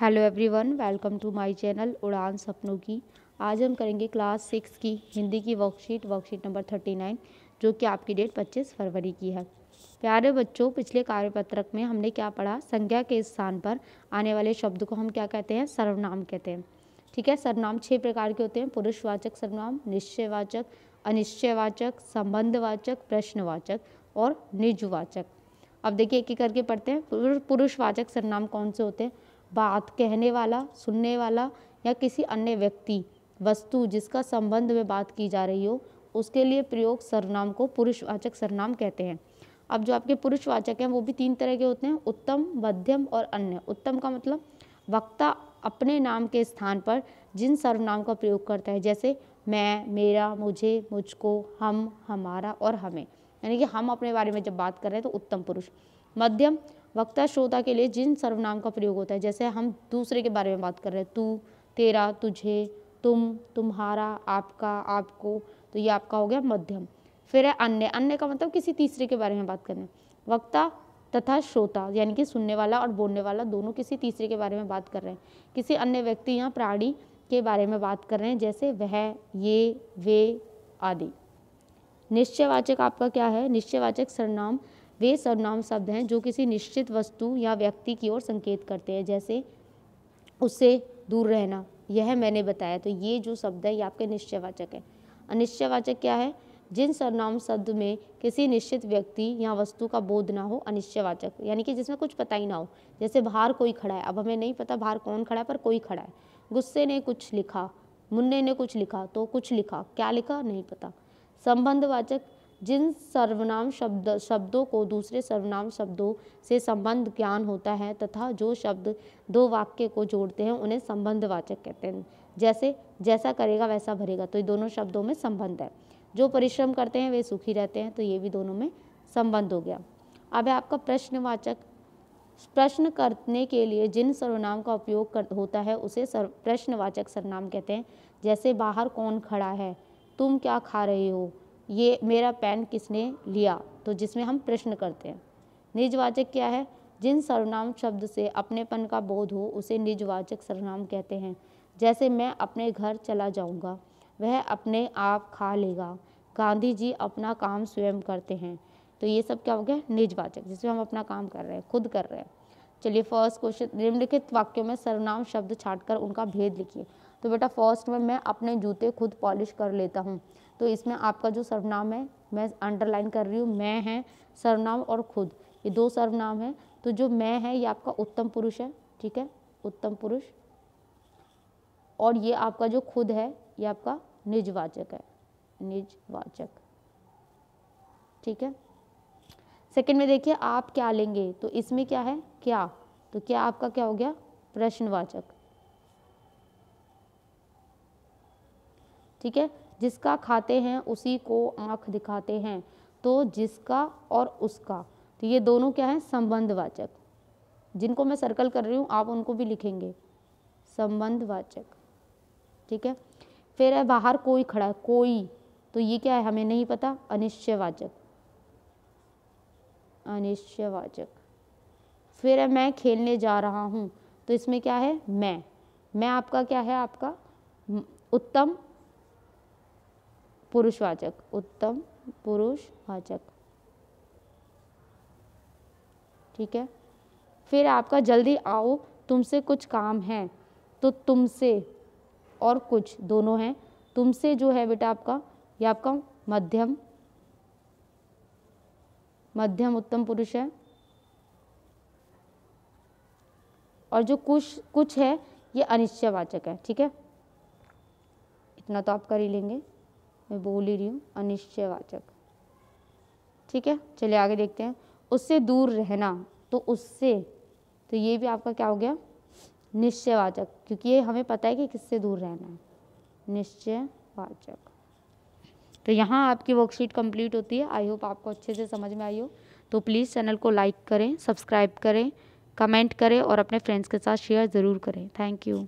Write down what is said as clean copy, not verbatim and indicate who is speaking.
Speaker 1: Hello everyone, welcome to my channel उड़ान सपनों की। आज हम करेंगे क्लास 6 की हिंदी की वर्कशीट नंबर 39, जो कि आपकी डेट 25 फरवरी की है। प्यारे बच्चों, पिछले कार्यपत्रक में हमने क्या पढ़ा? संज्ञा के स्थान पर आने वाले शब्द को हम क्या कहते हैं? सर्वनाम कहते हैं। ठीक है। सर्वनाम 6 प्रकार के होते हैं: पुरुषवाचक सर्वनाम, निश्चयवाचक, अनिश्चयवाचक, संबंधवाचक, प्रश्नवाचक और निजवाचक। अब देखिए एक एक करके पढ़ते हैं। पुरुषवाचक सर्वनाम कौन से होते हैं? बात कहने वाला, सुनने वाला या किसी अन्य व्यक्ति, वस्तु जिसका संबंध में बात की जा रही हो, उसके लिए प्रयोग सर्वनाम को पुरुषवाचक सर्वनाम कहते हैं। अब जो आपके पुरुषवाचक हैं वो भी 3 तरह के होते हैं: उत्तम, मध्यम और अन्य। उत्तम का मतलब वक्ता अपने नाम के स्थान पर जिन सर्वनाम का प्रयोग करता है, जैसे मैं, मेरा, मुझे, मुझको, हम, हमारा और हमें, यानी कि हम अपने बारे में जब बात कर रहे हैं तो उत्तम पुरुष। मध्यम वक्ता श्रोता के लिए जिन सर्वनाम का प्रयोग होता है, जैसे हम दूसरे के बारे में बात कर रहे हैं, तू, तेरा, तुझे, तुम, तुम्हारा, आपका, आपको, तो ये आपका हो गया मध्यम। फिर है अन्य। अन्य का मतलब किसी तीसरे के बारे में बात करना है। वक्ता तथा श्रोता यानी कि सुनने वाला और बोलने वाला दोनों किसी तीसरे के बारे में बात कर रहे हैं, किसी अन्य व्यक्ति या प्राणी के बारे में बात कर रहे हैं, जैसे वह, ये, वे आदि। निश्चयवाचक आपका क्या है? निश्चयवाचक सर्वनाम वे सर्वनाम शब्द हैं जो किसी निश्चित वस्तु या व्यक्ति की ओर संकेत करते हैं, जैसे उससे दूर रहना, यह मैंने बताया। तो ये जो शब्द है ये आपके निश्चयवाचक है। अनिश्चयवाचक क्या है? जिन सर्वनाम शब्द में किसी निश्चित व्यक्ति या वस्तु का बोध ना हो, अनिश्चयवाचक, यानी कि जिसमें कुछ पता ही ना हो। जैसे बाहर कोई खड़ा है, अब हमें नहीं पता बाहर कौन खड़ा है, पर कोई खड़ा है। गुस्से ने कुछ लिखा, मुन्ने ने कुछ लिखा, तो कुछ लिखा, क्या लिखा नहीं पता। संबंधवाचक जिन सर्वनाम शब्दों को दूसरे सर्वनाम शब्दों से संबंध ज्ञान होता है तथा जो शब्द दो वाक्य को जोड़ते हैं उन्हें संबंधवाचक कहते हैं, जैसे जैसा करेगा वैसा भरेगा, तो ये दोनों शब्दों में संबंध है। जो परिश्रम करते हैं वे सुखी रहते हैं, तो ये भी दोनों में संबंध हो गया। अब है आपका प्रश्नवाचक। प्रश्न करने के लिए जिन सर्वनाम का उपयोग होता है उसे प्रश्नवाचक सर्वनाम कहते हैं, जैसे बाहर कौन खड़ा है, तुम क्या खा रहे हो, ये मेरा पेन किसने लिया, तो जिसमें हम प्रश्न करते हैं। निजवाचक क्या है? जिन सर्वनाम शब्द से अपनेपन का बोध हो उसे निजवाचक सर्वनाम कहते हैं, जैसे मैं अपने घर चला जाऊंगा, वह अपने आप खा लेगा, गांधी जी अपना काम स्वयं करते हैं, तो ये सब क्या हो गया? निजवाचक, जिसमें हम अपना काम कर रहे हैं, खुद कर रहे हैं। चलिए फर्स्ट क्वेश्चन, निम्नलिखित वाक्यों में सर्वनाम शब्द छांटकर उनका भेद लिखिए। तो बेटा फर्स्ट में मैं अपने जूते खुद पॉलिश कर लेता हूँ, तो इसमें आपका जो सर्वनाम है मैं अंडरलाइन कर रही हूँ, मैं है सर्वनाम और खुद, ये दो सर्वनाम है। तो जो मैं है ये आपका उत्तम पुरुष है, ठीक है, उत्तम पुरुष। और ये आपका जो खुद है ये आपका निजवाचक है, निजवाचक, ठीक है। सेकंड में देखिए आप क्या लेंगे, तो इसमें क्या है? क्या, तो क्या आपका क्या हो गया? प्रश्नवाचक, ठीक है। जिसका खाते हैं उसी को आंख दिखाते हैं, तो जिसका और उसका, तो ये दोनों क्या है? संबंधवाचक। जिनको मैं सर्कल कर रही हूँ आप उनको भी लिखेंगे, संबंधवाचक, ठीक है। फिर है बाहर कोई खड़ा है, कोई, तो ये क्या है? हमें नहीं पता, अनिश्चयवाचक, अनिश्चयवाचक। फिर है मैं खेलने जा रहा हूँ, तो इसमें क्या है? मैं आपका क्या है? आपका उत्तम पुरुषवाचक, उत्तम पुरुषवाचक, ठीक है। फिर आपका जल्दी आओ तुमसे कुछ काम है, तो तुमसे और कुछ दोनों हैं। तुमसे जो है बेटा आपका, ये आपका मध्यम, मध्यम उत्तम पुरुष है। और जो कुछ है ये अनिश्चयवाचक है, ठीक है। इतना तो आप कर ही लेंगे, मैं बोल ही रही हूँ, अनिश्चयवाचक, ठीक है। चलिए आगे देखते हैं। उससे दूर रहना, तो उससे, तो ये भी आपका क्या हो गया? निश्चयवाचक, क्योंकि ये हमें पता है कि किससे दूर रहना है, निश्चयवाचक। तो यहाँ आपकी वर्कशीट कंप्लीट होती है। आई होप आपको अच्छे से समझ में आई हो। तो प्लीज़ चैनल को लाइक करें, सब्सक्राइब करें, कमेंट करें और अपने फ्रेंड्स के साथ शेयर ज़रूर करें। Thank you.